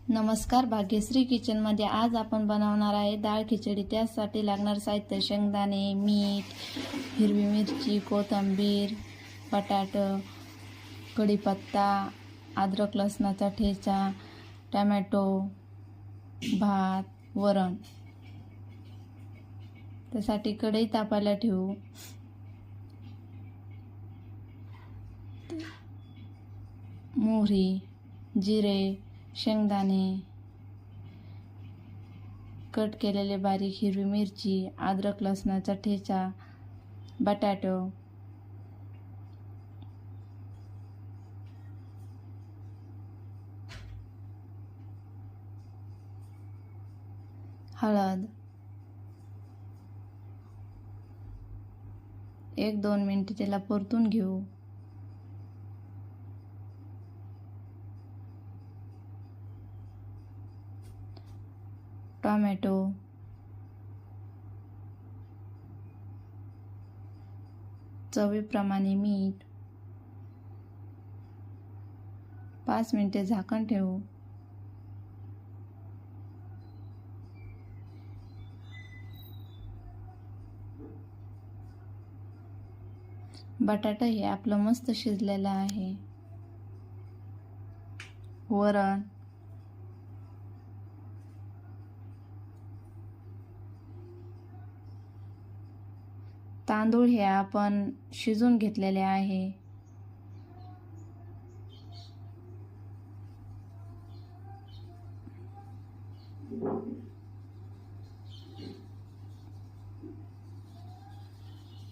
नमस्कार, भाग्यश्री किचनमध्ये आज आपण बनवणार आहे डाळ खिचडी। त्यासाठी लागणार साहित्य: शेंगदाणे, मीठ, हिरवी मिरची, कोथिंबीर, बटाटा, कढीपत्ता, अद्रक लसणाचा ठेचा, टोमॅटो, भात, वरण। त्यासाठी कढई तापायला ठेवू। मोहरी, जिरे, शेंगदाणे, कट केलेले बारीक हिरवी मिरची, अद्रक लसणाचा ठेचा, बटाटो, हळद, 1-2 मिनिटे त्याला परतून घेऊ। टोमॅटो, चवीप्रमाणे मीठ, 5 मिनिटे झाकण ठेवू। बटाटा हे आपलं मस्त शिजलेलं आहे। वरण, तांदूळ हे आपण शिजून घेतलेले आहे।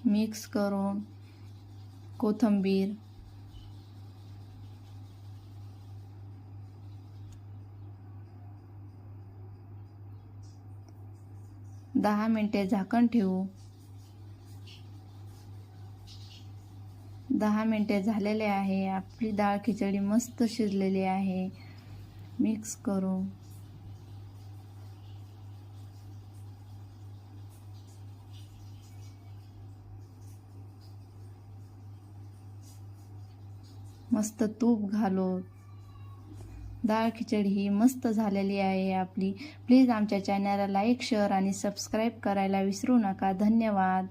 मिक्स करून कोथिंबीर, दहा मिनिटे झाकण ठेवू। 10 मिनिटे झालेले आहे। आपली डाळ खिचडी मस्त शिजलेली आहे। मिक्स करू। मस्त तूप घालू। डाळ खिचडी ही मस्त झालेली आहे आपली। प्लीज आमच्या चॅनलला लाईक, शेअर आणि सबस्क्राईब करायला विसरू नका। धन्यवाद।